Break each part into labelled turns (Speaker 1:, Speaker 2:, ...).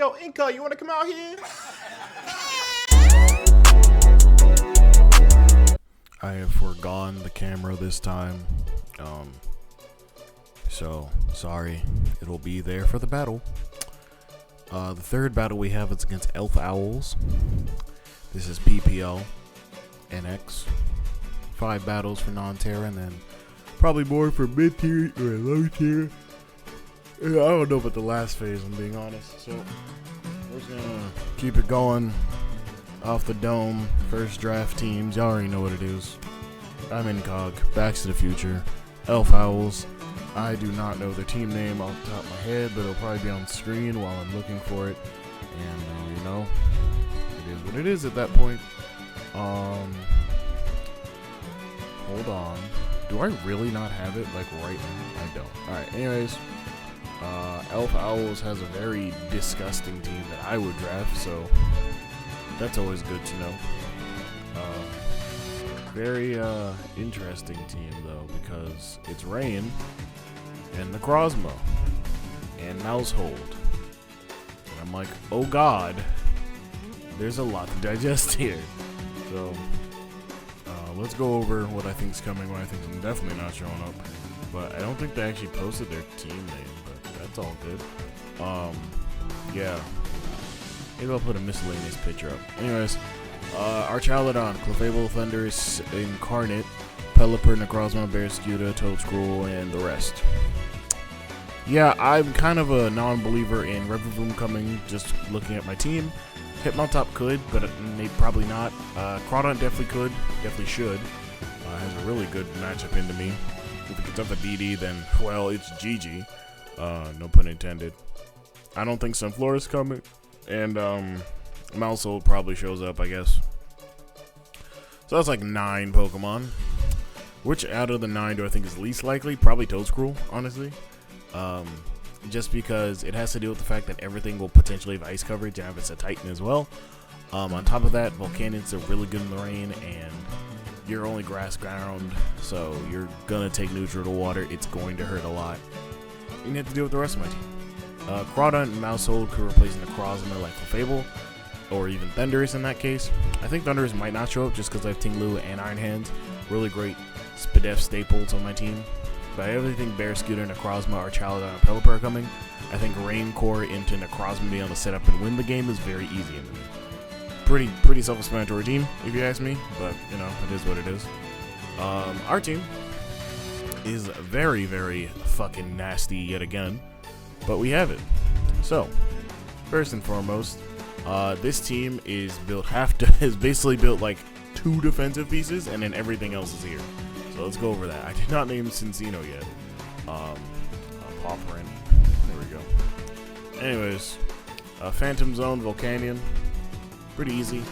Speaker 1: Yo, Incog, you want to come out here? I have forgone the camera this time. So sorry. It'll be there for the battle. The third battle we have is against Elf Owls. This is PPL NX. 5 battles for non-Terra, and then probably more for mid-tier or low tier. I don't know about the last phase, I'm being honest. So we're just gonna keep it going off the dome. First draft teams, y'all already know what it is. I'm Incog, Back to the Future, Elf Owls. I do not know their team name off the top of my head, but it'll probably be on screen while I'm looking for it. And you know, it is what it is at that point. Hold on. Do I really not have it like right now? I don't. Alright, anyways. Elf Owls has a very disgusting team that I would draft, so that's always good to know. Very interesting team though, because it's Rain and the Necrozma and Mousehold. And I'm like, oh god, there's a lot to digest here. So let's go over what I think's coming, what I think is definitely not showing up. But I don't think they actually posted their team name, but that's all good. Yeah. Maybe I'll put a miscellaneous picture up. Anyways, Archaludon, Clefable, Thundurus, Incarnate, Pelipper, Necrozma, Barraskewda, Toadscruel, and the rest. Yeah, I'm kind of a non-believer in Revavoom coming, just looking at my team. Hitmontop could, but probably not. Crawdaunt definitely could, definitely should. Has a really good matchup into me. If it gets up a DD, then, well, it's GG. No pun intended. I don't think Sunflora's coming. And, Mousehold probably shows up, I guess. So that's like 9 Pokemon. Which out of the 9 do I think is least likely? Probably Toadscruel, honestly. Just because it has to do with the fact that everything will potentially have ice coverage, and if it's a Titan as well. On top of that, Volcanions are really good in the rain, and you're only grass ground, so you're gonna take neutral to water. It's going to hurt a lot. You have to deal with the rest of my team. Crawdaunt and Mousehold could replace Necrozma like Clefable, or even Thundurus in that case. I think Thundurus might not show up just because I have Tinglu and Iron Hands. Really great Spadef staples on my team. But I really think Barraskewda, Necrozma, Archaludon, and Pelipper are coming. I think Rain Core into Necrozma being able to set up and win the game is very easy into me. Pretty self-explanatory team, if you ask me, but you know, it is what it is. Our team is very, very fucking nasty yet again, but we have it. So, first and foremost, this team is built is basically built like 2 defensive pieces, and then everything else is here. So let's go over that. I did not name Cincino yet. Pawprint. There we go. Anyways, Phantom Zone, Volcanion. Pretty easy.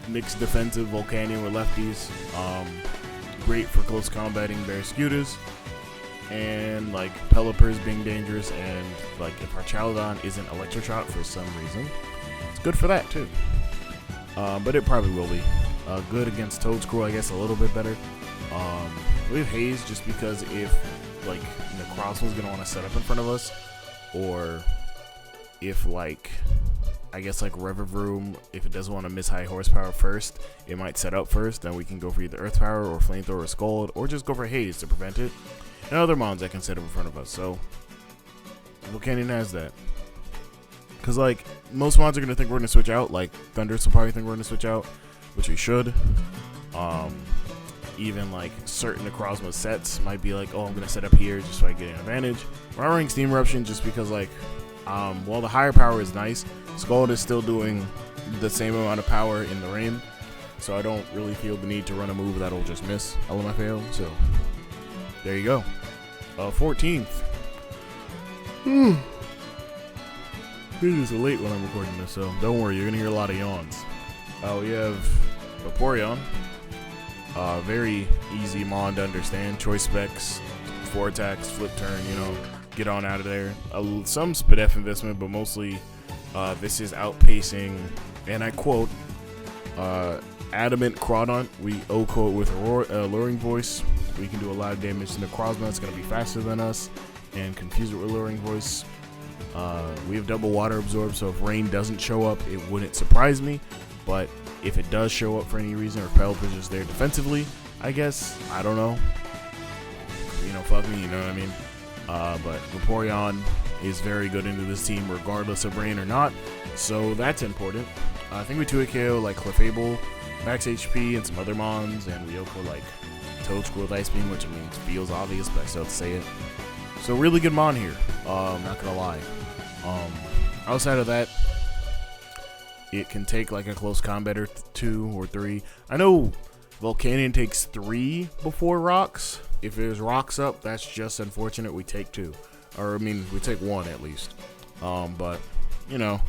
Speaker 1: Mixed defensive Volcanion with lefties. Great for close combating Barraskewdas. And like Pelipper's being dangerous, and like if Archaludon isn't Electroshot for some reason, it's good for that too. But it probably will be. Good against Toadscruel, I guess a little bit better. We have Haze just because if like Necrozma's gonna want to set up in front of us, or if like I guess like Revavoom, if it doesn't want to miss high horsepower first, it might set up first. Then we can go for either Earth Power or Flamethrower or Scald, or just go for Haze to prevent it. And other mons that can set up in front of us. So Volcanion has that. Cause like most mons are gonna think we're gonna switch out. Like Thundurus will probably think we're gonna switch out, which we should. Even like certain Necrozma sets might be like, oh, I'm gonna set up here just so I get an advantage. We're not running Steam Eruption just because like, while the higher power is nice, Scald is still doing the same amount of power in the rain. So I don't really feel the need to run a move that'll just miss LMFAO. So there you go. 14th. This is late when I'm recording this, so don't worry, you're gonna hear a lot of yawns. We have Vaporeon. Very easy mon to understand. Choice specs, 4 attacks, flip turn, you know, get on out of there. Some Spadef investment, but mostly this is outpacing, and I quote, Adamant Crawdaunt. We O-quote with Alluring Voice. We can do a lot of damage to Necrozma. It's going to be faster than us, and confuse it with Alluring Voice. We have double water absorb, so if rain doesn't show up, it wouldn't surprise me. But if it does show up for any reason, or Pelipper's just there defensively, I guess, I don't know. You know, fuck me, you know what I mean? But Vaporeon is very good into this team regardless of rain or not, so that's important. I think we 2-hit KO like Clefable, max HP, and some other mons, and we Yoko like Toadscroll with Ice Beam, which I mean feels obvious, but I still have to say it. So really good mon here, not gonna lie. Outside of that, it can take like a close combat or 2 or 3. I know Volcanion takes 3 before rocks. If there's rocks up, that's just unfortunate. We take 2, or I mean, we take 1 at least. But you know,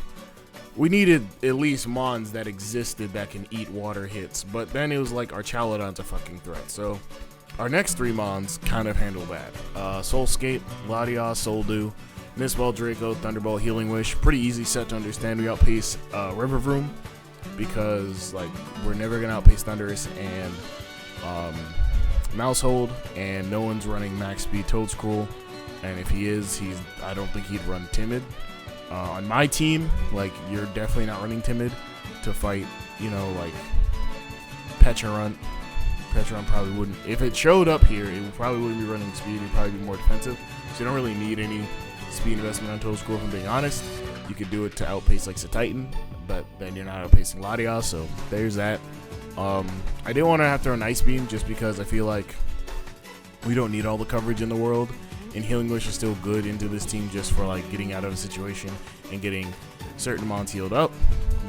Speaker 1: we needed at least mons that existed that can eat water hits. But then it was like our Chaladon's a fucking threat. So our next 3 mons kind of handle that. Soulscape, Latias, Soldew, Mistball, Draco, Thunderbolt, Healing Wish. Pretty easy set to understand. We outpace Rivervroom because like we're never gonna outpace Thundurus and Mousehold, and no one's running max speed Toadscroll, and if he is, I don't think he'd run Timid. On my team, like, you're definitely not running Timid to fight, you know, like Pecharunt. Pecharunt probably wouldn't. If it showed up here, it probably wouldn't be running speed. It'd probably be more defensive. So you don't really need any speed investment on Toadscroll, if I'm being honest. You could do it to outpace like Titan, but then you're not outpacing Latias, so there's that. I didn't want to have to throw an Ice Beam just because I feel like we don't need all the coverage in the world, and Healing Wish is still good into this team just for like getting out of a situation and getting certain mons healed up,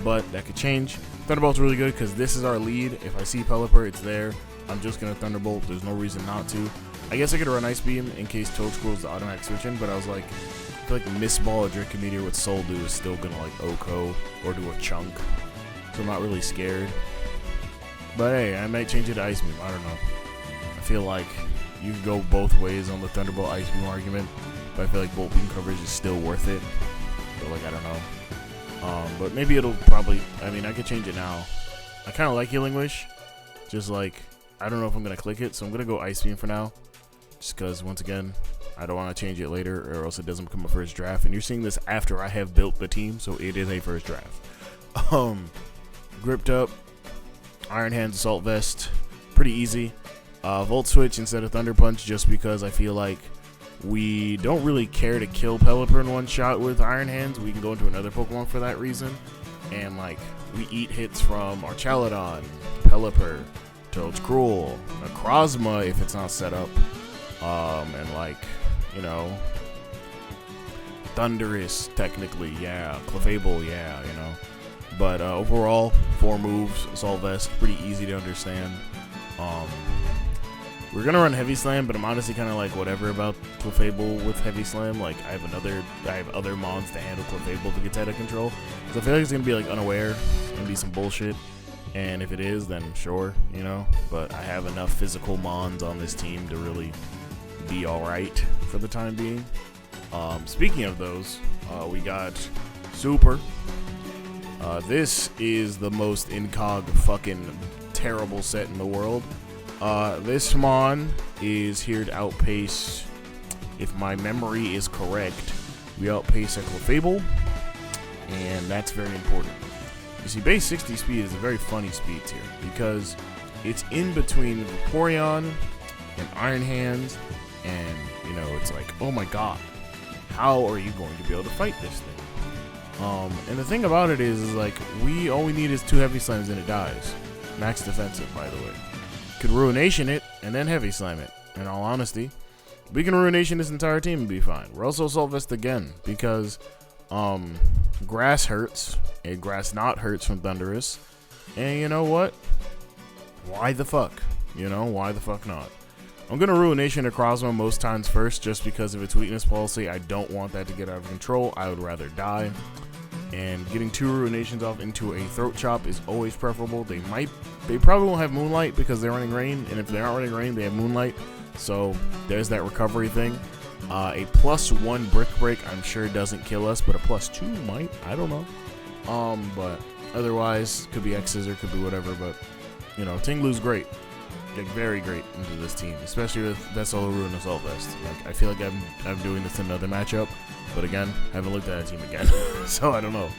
Speaker 1: but that could change. Thunderbolt's really good because this is our lead. If I see Pelipper, it's there. I'm just going to Thunderbolt. There's no reason not to. I guess I could run Ice Beam in case Toadscroll's the automatic switch in, but I was like, I feel like Mistball or Draco Meteor with Soldew is still going to like OHKO or do a chunk, so I'm not really scared. But hey, I might change it to Ice Beam. I don't know. I feel like you can go both ways on the Thunderbolt Ice Beam argument, but I feel like Bolt Beam coverage is still worth it. So like, I don't know. But maybe it'll probably, I mean, I could change it now. I kind of like Healing Wish. Just like, I don't know if I'm going to click it, so I'm going to go Ice Beam for now. Just because, once again, I don't want to change it later or else it doesn't become a first draft. And you're seeing this after I have built the team, so it is a first draft. Gripped Up. Iron Hands, Assault Vest, pretty easy. Volt Switch instead of Thunder Punch just because I feel like we don't really care to kill Pelipper in one shot with Iron Hands. We can go into another Pokemon for that reason. And like, we eat hits from our Chaladon, Pelipper, Toadscroll, Necrozma if it's not set up. And like, you know, Thundurus technically, yeah. Clefable, yeah, you know. But overall, 4 moves, Assault Vest, pretty easy to understand. We're gonna run Heavy Slam, but I'm honestly kind of like whatever about Clefable with Heavy Slam. Like I have other mons to handle Clefable if it gets out of control. So I feel like it's gonna be like Unaware and be some bullshit. And if it is, then sure, you know. But I have enough physical mons on this team to really be all right for the time being. Speaking of those, we got Super. This is the most Incog fucking terrible set in the world. This mon is here to outpace, if my memory is correct, we outpace a Clefable, and that's very important. You see, base 60 speed is a very funny speed tier because it's in between Vaporeon and Iron Hands, and you know, it's like, oh my god, how are you going to be able to fight this thing? And the thing about it is like, all we need is 2 Heavy Slams and it dies. Max defensive, by the way. Could Ruination it and then Heavy Slam it. In all honesty, we can Ruination this entire team and be fine. We're also Assault Vest again because Grass hurts and Grass Knot hurts from Thundurus. And you know what? Why the fuck? You know, why the fuck not? I'm going to Ruination Necrozma most times first just because of its weakness policy. I don't want that to get out of control. I would rather die. And getting 2 Ruinations off into a Throat Chop is always preferable. They probably won't have Moonlight because they're running Rain. And if they aren't running Rain, they have Moonlight. So there's that recovery thing. A +1 Brick Break I'm sure doesn't kill us, but a +2 might. I don't know. But otherwise, could be X Scissor, could be whatever. But, you know, Tinglu's great. like very great into this team, especially with Vessel Ruin Assault Vest. Like I feel like I'm doing this in another matchup, but again, haven't looked at that team again, so I don't know.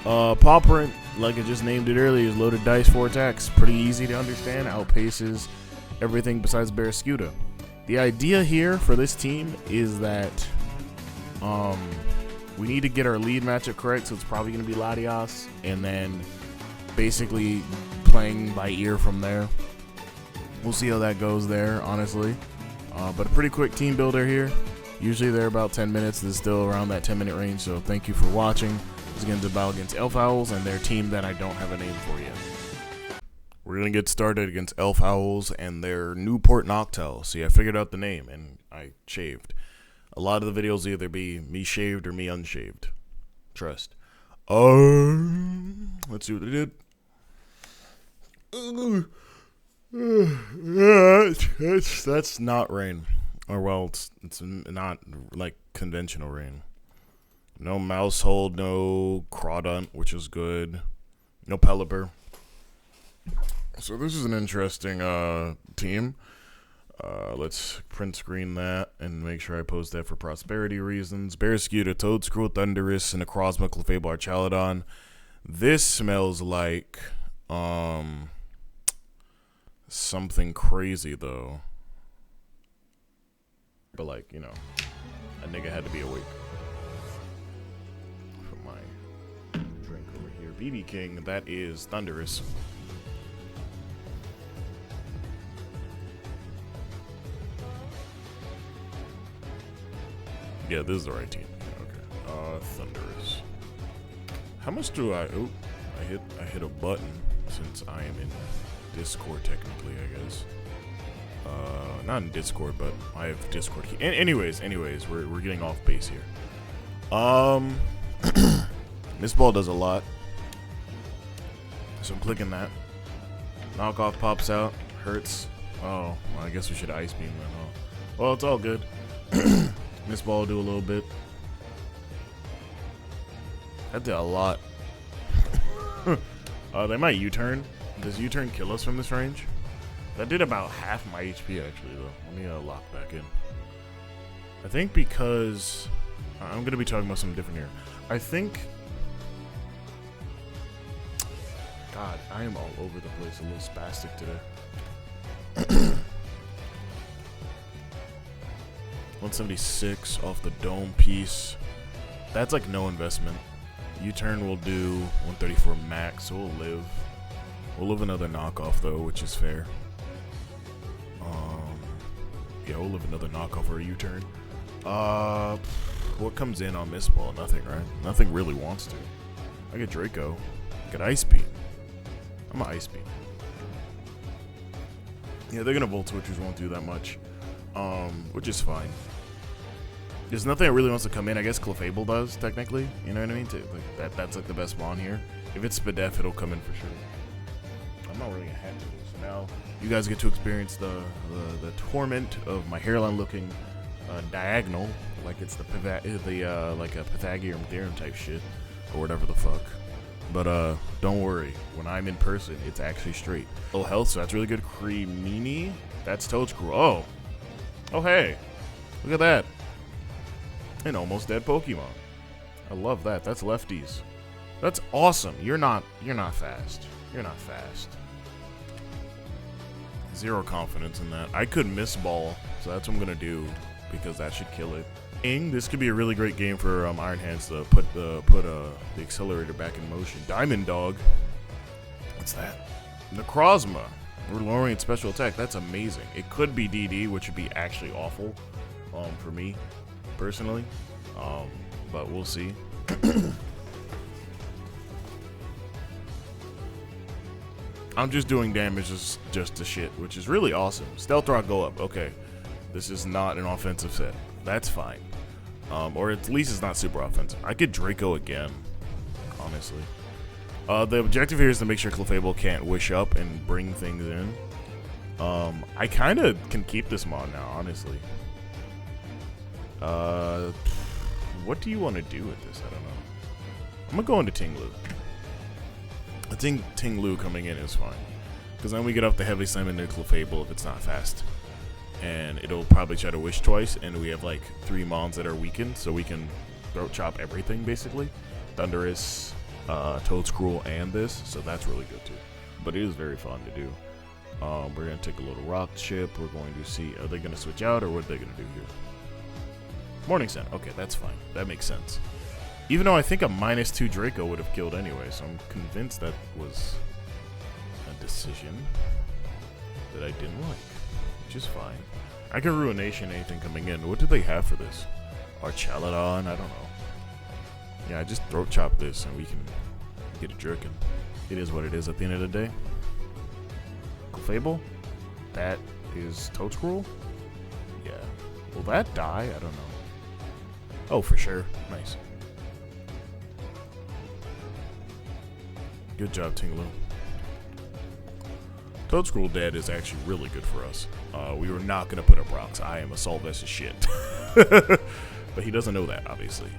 Speaker 1: Paw Print, like I just named it earlier, is loaded dice 4 attacks. Pretty easy to understand. Outpaces everything besides Barraskewda. The idea here for this team is that we need to get our lead matchup correct, so it's probably going to be Latias, and then basically playing by ear from there. We'll see how that goes there, honestly. But a pretty quick team builder here. Usually they're about 10 minutes. This is still around that 10-minute range, so thank you for watching. This is going to battle against Elf Owls and their team that I don't have a name for yet. We're going to get started against Elf Owls and their Newport Noctel. See, I figured out the name, and I shaved. A lot of the videos either be me shaved or me unshaved. Trust. Let's see what they did. That's not rain. Or well, it's not like conventional rain. No Mousehold, no Crawdunt, which is good. No Pelipper. So this is an interesting team. Let's print screen that and make sure I post that for prosperity reasons. Barraskewda, Toadscruel, Thunderous, and Necrozma, Clefable, Archaludon. This smells like something crazy though. But like, you know, a nigga had to be awake. Put my drink over here. BB King, that is Thunderous. Yeah, this is the right team. Okay. Thunderous. How much do I? Oh, I hit a button since I am in Discord technically, I guess. Not in Discord, but I have Discord key. Anyways, we're getting off base here. This ball does a lot, so I'm clicking that. Knockoff pops out, hurts. Oh, well, I guess we should ice beam then. Oh, well, it's all good. This ball will do a little bit. That did a lot. They might U-turn. Does U-turn kill us from this range? That did about half my HP actually though. Let me lock back in. I think because I'm gonna be talking about something different here. I think. God, I am all over the place, a little spastic today. 176 off the dome piece. That's like no investment. U-turn will do 134 max, so we'll live. We'll live another knockoff though, which is fair. Yeah, we'll live another knockoff or a U-turn. What comes in on this ball? Nothing, right? Nothing really wants to. I get Draco. I get Ice Beam. I'm an Ice Beam. Yeah, they're gonna Volt Switchers, won't do that much. Which is fine. There's nothing that really wants to come in. I guess Clefable does, technically. You know what I mean? Like that's like the best spawn here. If it's Spadef, it'll come in for sure. I'm not really a hat to this. So now you guys get to experience the torment of my hairline looking diagonal, like it's like a Pythagorean theorem type shit, or whatever the fuck. But don't worry, when I'm in person, it's actually straight. Low health, so that's really good. Creamini, that's Toadscruel. Oh hey, look at that. An almost dead Pokemon. I love that. That's lefties. That's awesome. You're not fast. You're not fast. Zero confidence in that. I could miss ball, so that's what I'm gonna do because that should kill it. This could be a really great game for Iron Hands to put the accelerator back in motion. Diamond Dog. What's that? Necrozma. We're lowering its special attack. That's amazing. It could be DD, which would be actually awful for me personally, but we'll see. I'm just doing damage just to shit, which is really awesome. Stealth Rock go up. Okay, this is not an offensive set. That's fine. Or at least it's not super offensive. I could Draco again, honestly. The objective here is to make sure Clefable can't wish up and bring things in. I kind of can keep this mod now, honestly. What do you want to do with this? I don't know. I'm gonna go into Tinglu. I think Tinglu coming in is fine. Because then we get off the heavy slam into Clefable if it's not fast. And it'll probably try to wish twice, and we have like 3 mons that are weakened, so we can throat chop everything basically. Thunderous, Toadscruel, and this, so that's really good too. But it is very fun to do. We're going to take a little rock chip. We're going to see, are they going to switch out, or what are they going to do here? Morning Sun. Okay, that's fine. That makes sense. Even though I think a -2 Draco would have killed anyway, so I'm convinced that was a decision that I didn't like, which is fine. I can Ruination anything coming in. What do they have for this? Archaladon? I don't know. Yeah, I just throat chop this and we can get it jerking. It is what it is at the end of the day. Clefable? That is Toadscruel? Yeah. Will that die? I don't know. Oh, for sure. Nice. Good job, Tinglu. Toadscruel dead is actually really good for us. We were not going to put up rocks. I am Assault Vest as shit. But he doesn't know that, obviously.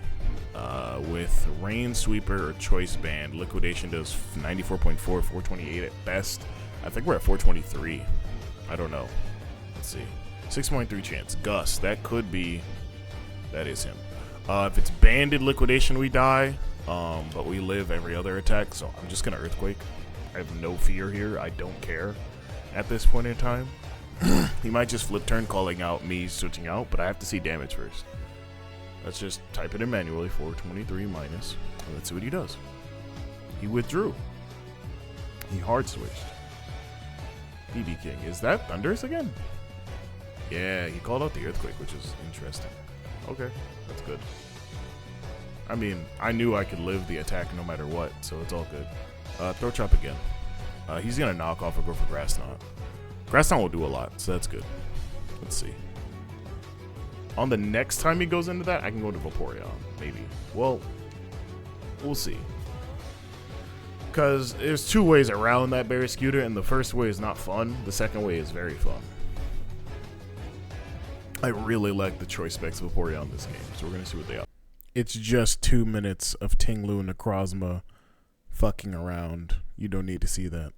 Speaker 1: With Rain Sweeper or Choice Band, Liquidation does 94.4, 428 at best. I think we're at 423. I don't know. Let's see. 6.3 chance. Gus, that could be... That is him. If it's Banded Liquidation, we die. But we live every other attack, so I'm just going to Earthquake. I have no fear here. I don't care at this point in time. He might just flip turn calling out me switching out, but I have to see damage first. Let's just type it in manually, 423 minus. And let's see what he does. He withdrew. He hard switched. BB King. Is that Thunders again? Yeah, he called out the Earthquake, which is interesting. Okay, that's good. I mean, I knew I could live the attack no matter what, so it's all good. Throat Chop again. He's going to knock off or go for Grass Knot. Grass Knot will do a lot, so that's good. Let's see. On the next time he goes into that, I can go to Vaporeon, maybe. Well, we'll see. Because there's 2 ways around that Berry Scooter, and the first way is not fun. The second way is very fun. I really like the choice specs of Vaporeon in this game, so we're going to see what they are. It's just 2 minutes of Tinglu and Necrozma fucking around. You don't need to see that.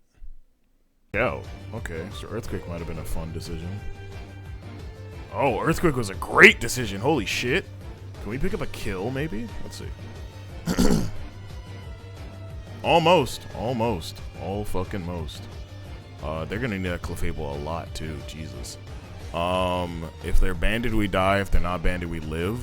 Speaker 1: Oh, okay. So Earthquake might have been a fun decision. Oh, Earthquake was a great decision. Holy shit. Can we pick up a kill, maybe? Let's see. Almost. Almost. All fucking most. They're going to need that Clefable a lot, too. Jesus. If they're banded, we die. If they're not banded, we live.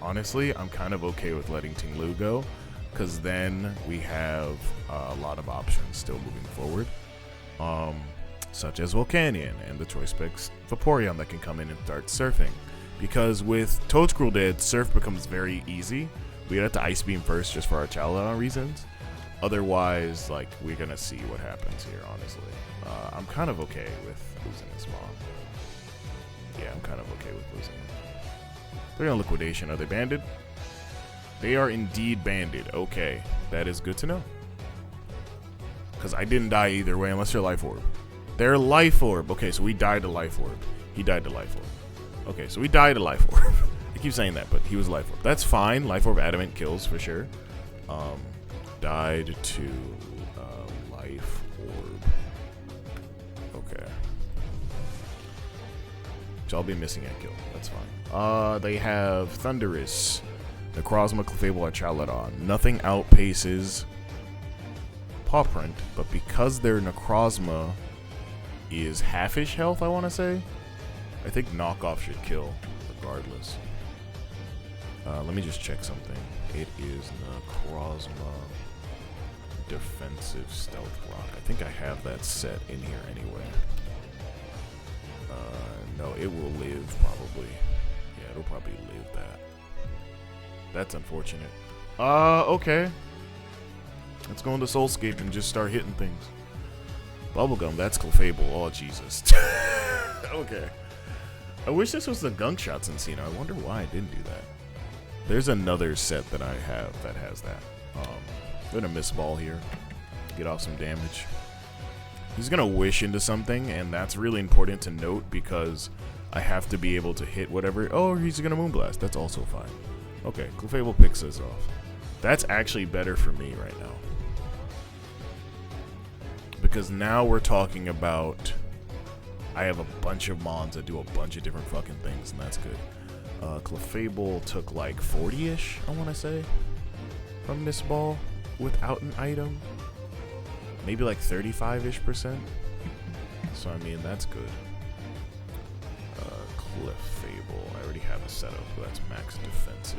Speaker 1: Honestly, I'm kind of okay with letting Tinglu go, because then we have a lot of options still moving forward, such as Volcanion and the choice specs Vaporeon that can come in and start surfing. Because with Toadscruel dead, surf becomes very easy. We have to Ice Beam first just for our Chaladon reasons. Otherwise, like, we're gonna see what happens here. Honestly, I'm kind of okay with losing this mob. Yeah, I'm kind of okay with losing it. They're on Liquidation. Are they banded? They are indeed banded. Okay, that is good to know. Because I didn't die either way unless you're Life Orb. They're Life Orb. Okay, so we died to Life Orb. He died to Life Orb. Okay, so we died to Life Orb. I keep saying that, but he was Life Orb. That's fine. Life Orb Adamant kills for sure. Died to Life Orb. Okay. So I'll be missing a kill. That's fine. They have Thundurus, Necrozma, Clefable, and Chaladon. Nothing outpaces Paw Print, but because their Necrozma is half-ish health, I want to say, I think Knockoff should kill regardless. Let me just check something. It is Necrozma Defensive Stealth Rock. I think I have that set in here anyway. No, it will live probably. Yeah, it'll probably live that. That's unfortunate. Okay. Let's go into Soulscape and just start hitting things. Bubblegum, that's Clefable. Oh, Jesus. Okay. I wish this was the Gunk Shots Encino. I wonder why I didn't do that. There's another set that I have that has that. I'm gonna miss ball here. Get off some damage. He's gonna wish into something, and that's really important to note because I have to be able to hit whatever. Oh, he's gonna Moonblast. That's also fine. Okay, Clefable picks us off. That's actually better for me right now. Because now we're talking about, I have a bunch of mons that do a bunch of different fucking things, and that's good. Clefable took like 40-ish, I want to say, from Miss Ball without an item. Maybe like 35-ish%. So, I mean, that's good. Clefable, I already have a setup, so that's max defensive.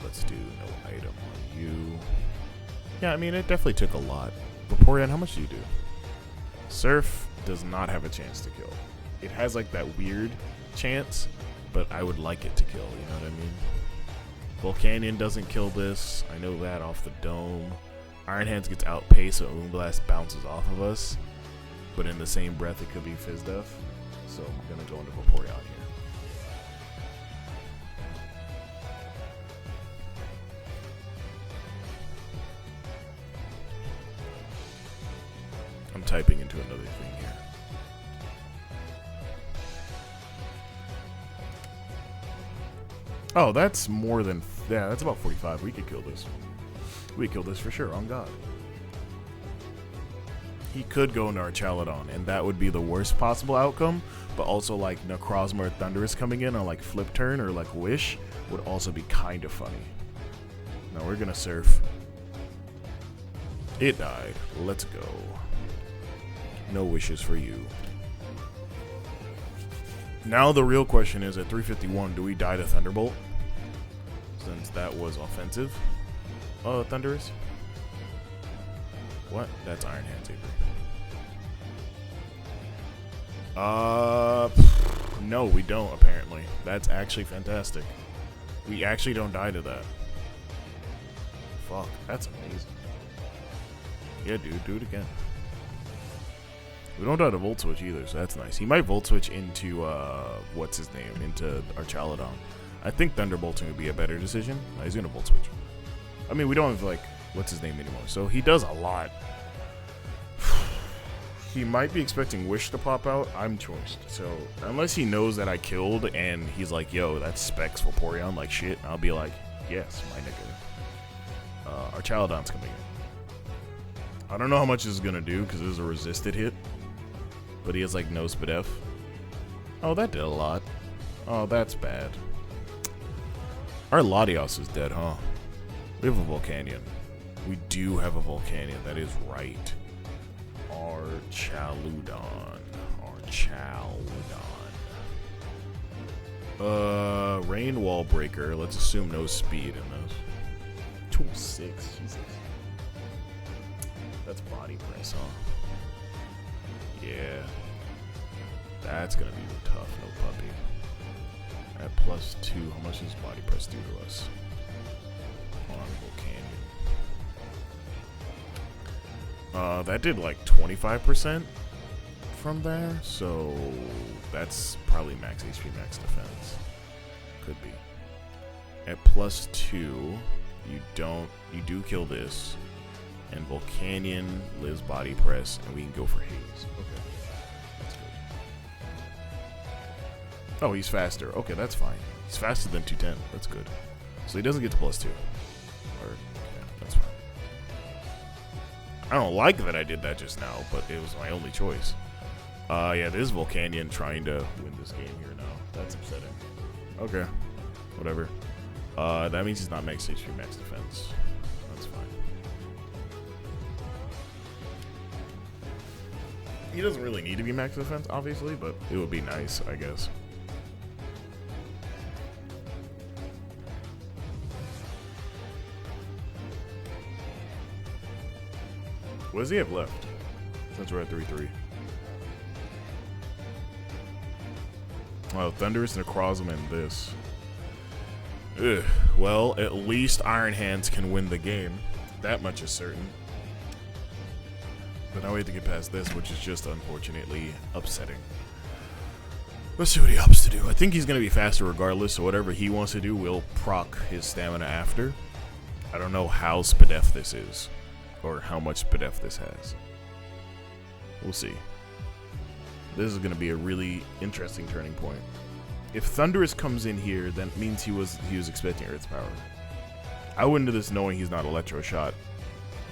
Speaker 1: Let's do no item on you. Yeah, I mean, it definitely took a lot. Vaporeon, how much do you do? Surf does not have a chance to kill. It has like that weird chance, but I would like it to kill, you know what I mean? Volcanion doesn't kill this. I know that off the dome. Iron Hands gets outpaced, so Moonblast bounces off of us. But in the same breath, it could be Fizz Def. So I'm going to go into Vaporeon here. I'm typing into another thing here. Oh, that's more than... Yeah, that's about 45. We could kill this. We could kill this for sure, on God. He could go into our Chaladon, and that would be the worst possible outcome, but also like Necrozma or Thundurus coming in on like Flip Turn or like Wish would also be kind of funny. Now we're gonna Surf. It died. Let's go. No wishes for you. Now the real question is, at 351, do we die to Thunderbolt? Since that was offensive. Oh, Thundurus? What? That's Iron Hand Saber. No, we don't, apparently. That's actually fantastic. We actually don't die to that. Fuck, that's amazing. Yeah, dude, do it again. We don't die to Volt Switch either, so that's nice. He might Volt Switch into, what's his name? Into our Chaladon. I think Thunderbolting would be a better decision. No, he's gonna Volt Switch. I mean, we don't have, like, what's his name anymore, so he does a lot. He might be expecting Wish to pop out. I'm choiced. So, unless he knows that I killed and he's like, yo, that's Specs Vaporeon, like shit, I'll be like, yes, my nigga. Our Chaladon's coming in. I don't know how much this is going to do because it is a resisted hit. But he has like no Spadef. Oh, that did a lot. Oh, that's bad. Our Latios is dead, huh? We have a Volcanion. We do have a Volcanion. That is right. Our Chaludon. Rain Wall Breaker. Let's assume no speed in this. 2-6. Jesus. That's body press, huh? Yeah. That's gonna be tough, no puppy. At +2, how much does body press do to us? Honorable Canyon. That did like 25% from there, so that's probably max HP, max defense. Could be. At +2, you do kill this, and Volcanion lives body press, and we can go for Haze. Okay, that's good. Oh, he's faster. Okay, that's fine. He's faster than 210. That's good. So he doesn't get to +2. Or yeah, that's fine. I don't like that I did that just now, but it was my only choice. Yeah, this Volcanion trying to win this game here now. That's upsetting. Okay, whatever. That means he's not max HP, max defense. That's fine. He doesn't really need to be max defense, obviously, but it would be nice, I guess. What does he have left? Since we're at 3-3. Oh, Thundurus, Necrozma, and this. Ugh. Well, at least Iron Hands can win the game. That much is certain. But now we have to get past this, which is just unfortunately upsetting. Let's see what he opts to do. I think he's going to be faster regardless, so whatever he wants to do, we'll proc his stamina after. I don't know how Spadef this is, or how much Spadef this has. We'll see. This is going to be a really interesting turning point. If Thundurus comes in here, then it means he was expecting Earth's power. I went into this knowing he's not Electro Shot.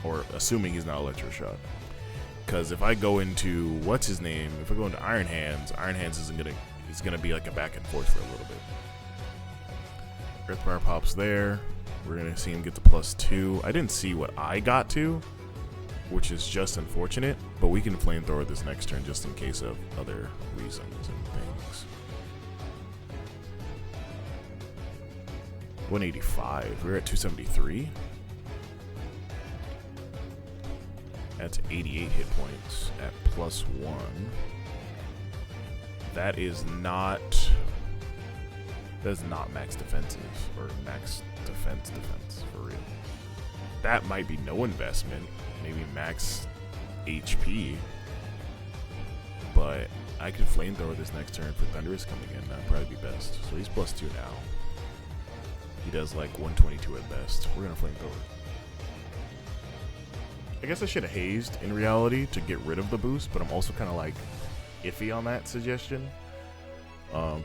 Speaker 1: or assuming he's not electroshock. Because if I go into what's his name, if I go into Iron Hands isn't gonna. He's gonna be like a back and forth for a little bit. Earth Power pops there. We're gonna see him get the +2. I didn't see what I got to, which is just unfortunate. But we can flamethrower this next turn just in case of other reasons and things. 185. We're at 273. That's 88 hit points at +1. That is not max defensive or max defense for real. That might be no investment, maybe max HP. But I could flamethrower this next turn for Thunderous coming in. That'd probably be best. So he's +2 now. He does like 122 at best. We're gonna flamethrower. I guess I should have hazed in reality to get rid of the boost, but I'm also kind of like iffy on that suggestion.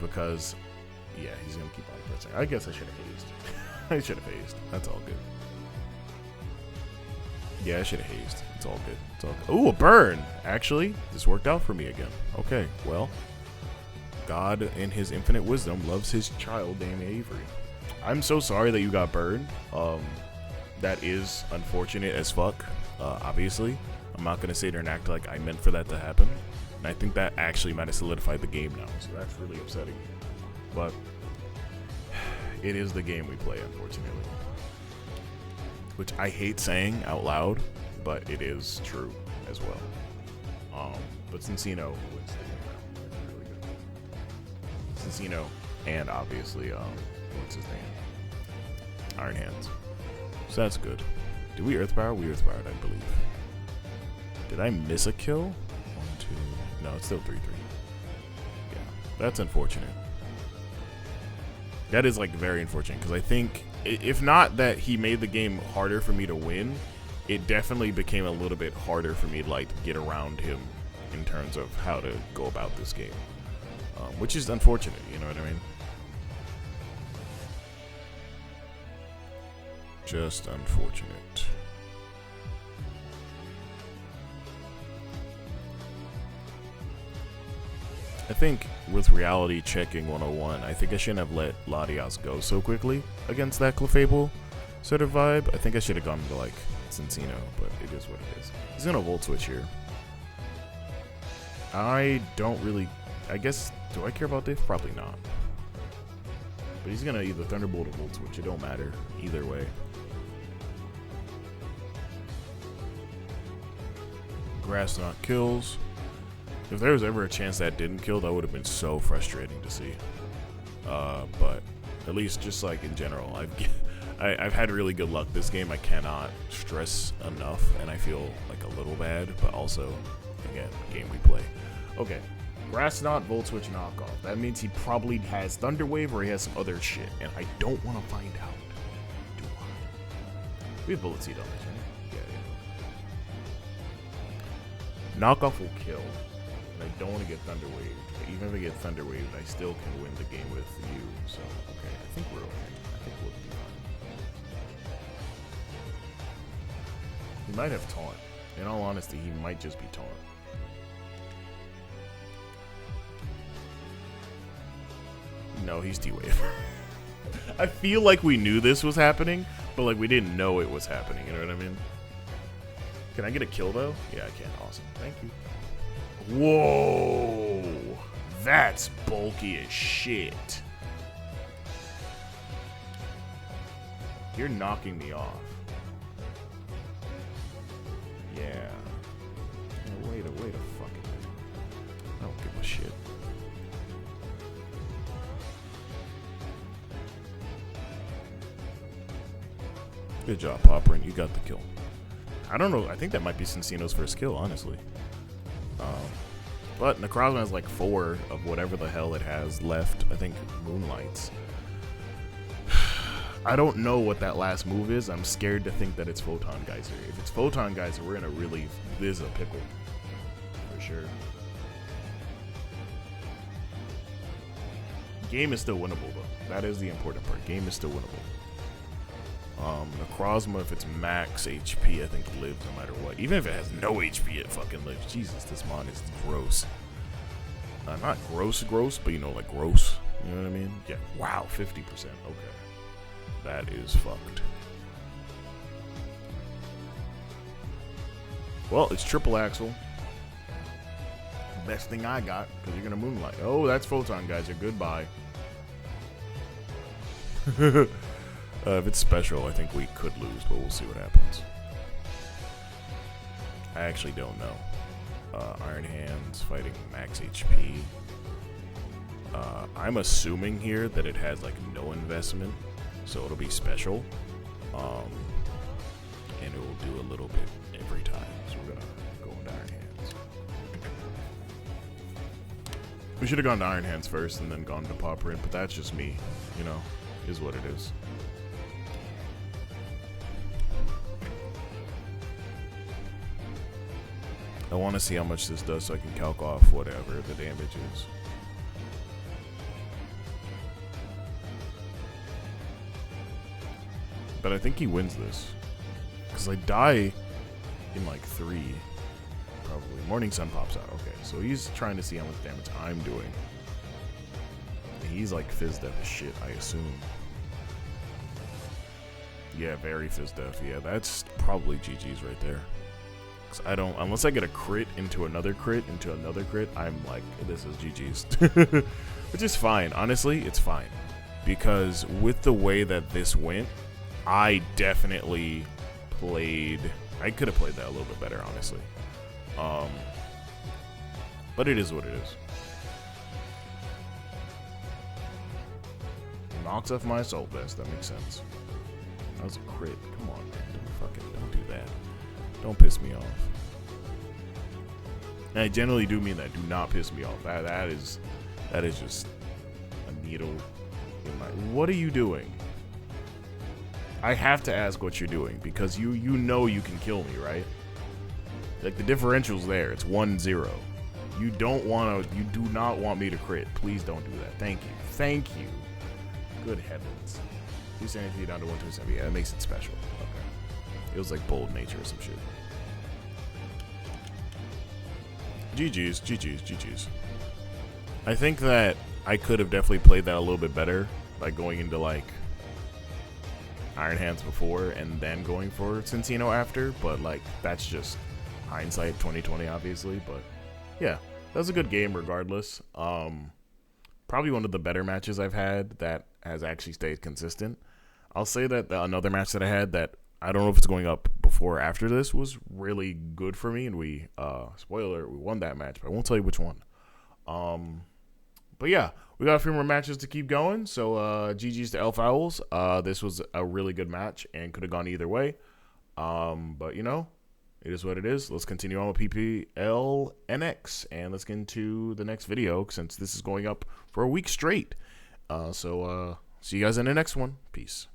Speaker 1: Because yeah, he's gonna keep on pressing. I guess I should have hazed. I should have hazed. That's all good. Yeah, I should have hazed. It's all good. It's all good. Ooh, a burn! Actually, this worked out for me again. Okay, well, God in his infinite wisdom loves his child, Dame Avery. I'm so sorry that you got burned. That is unfortunate as fuck. Obviously, I'm not gonna sit there and act like I meant for that to happen. And I think that actually might have solidified the game now, so that's really upsetting. But it is the game we play, unfortunately. Which I hate saying out loud, but it is true as well. But Cincino wins the game now. That's really good. Cincino and obviously, what's his name? Iron Hands. So that's good. Did we Earth Power? We Earth Powered, I believe. Did I miss a kill? 1, 2. No, it's still 3-3. Yeah, that's unfortunate. That is like very unfortunate because I think if not that he made the game harder for me to win, it definitely became a little bit harder for me to like get around him in terms of how to go about this game, which is unfortunate. You know what I mean? Just unfortunate. I think with reality checking 101, I think I shouldn't have let Latias go so quickly against that Clefable sort of vibe. I think I should have gone to like Cincino, but it is what it is. He's gonna Volt Switch here. I don't really, I guess, do I care about this? Probably not. But he's gonna either Thunderbolt or Volt Switch, it don't matter, either way. Grass Knot kills. If there was ever a chance that didn't kill, that would have been so frustrating to see. But at least just like in general, I've had really good luck this game. I cannot stress enough, and I feel like a little bad, but also, again, game we play. Okay, Grass Knot, Volt Switch, knockoff. That means he probably has Thunder Wave or he has some other shit, and I don't want to find out. Do I? We have Bullet Seed on this, right? Yeah. Knockoff will kill. I don't want to get Thunder Waved, but even if I get Thunder Waved, I still can win the game with you. So, okay, I think we're okay. I think we'll be fine. He might have Taunt. In all honesty, he might just be Taunt. No, he's T-Wave. I feel like we knew this was happening, but like we didn't know it was happening. You know what I mean? Can I get a kill though? Yeah, I can. Awesome. Thank you. Whoa, that's bulky as shit. You're knocking me off. Yeah. No, wait a fucking minute. I don't give a shit. Good job, Popperin. You got the kill. I don't know. I think that might be Cincino's first kill, honestly. But Necrozma has like 4 of whatever the hell it has left. I think Moonlights. I don't know what that last move is. I'm scared to think that it's Photon Geyser. If it's Photon Geyser, we're in a really, this is a pickle. For sure. Game is still winnable though. That is the important part. Game is still winnable. The Krozma, if it's max HP, I think lives no matter what. Even if it has no HP, it fucking lives. Jesus, this mod is gross. Not gross, but you know, like gross. You know what I mean? Yeah. Wow, 50%. Okay. That is fucked. Well, it's triple axle. Best thing I got, because you're gonna moonlight. Oh, that's Photon, guys. You're goodbye. If it's special, I think we could lose, but we'll see what happens. I actually don't know. Iron Hands fighting max HP. I'm assuming here that it has like no investment, so it'll be special. And it will do a little bit every time. So we're gonna go into Iron Hands. We should have gone to Iron Hands first and then gone to Paw Print, but that's just me, you know, is what it is. I want to see how much this does so I can calc off whatever the damage is. But I think he wins this. Because I die in like 3. Probably. Morning Sun pops out. Okay, so he's trying to see how much damage I'm doing. He's like Fizz Def as shit, I assume. Yeah, very Fizz Def. Yeah, that's probably GG's right there. I don't, unless I get a crit into another crit, I'm like, this is GG's. Which is fine. Honestly, it's fine. Because with the way that this went, I definitely played, I could have played that a little bit better, honestly. But it is what it is. Knocks off my Assault Vest, that makes sense. That was a crit. Come on, man. Don't do that. Don't piss me off. And I generally do mean that. Do not piss me off. That is just a needle in my. What are you doing? I have to ask what you're doing because you know you can kill me, right? Like the differential's there. It's 1-0. You do not want me to crit. Please don't do that. Thank you. Thank you. Good heavens. You say anything down to 127. Yeah, that makes it special. Okay. It was like bold nature or some shit. GG's. I think that I could have definitely played that a little bit better by going into like Iron Hands before and then going for Cincino after, but like that's just hindsight 2020 obviously, but yeah, that was a good game regardless. Probably one of the better matches I've had that has actually stayed consistent. I'll say that another match that I had that I don't know if it's going up before or after this was really good for me, and we spoiler, we won that match, but I won't tell you which one. But yeah, we got a few more matches to keep going, so GG's to Elf Owls. This was a really good match and could have gone either way, but you know, it is what it is. Let's continue on with PPL NX, and let's get into the next video since this is going up for a week straight. So see you guys in the next one. Peace.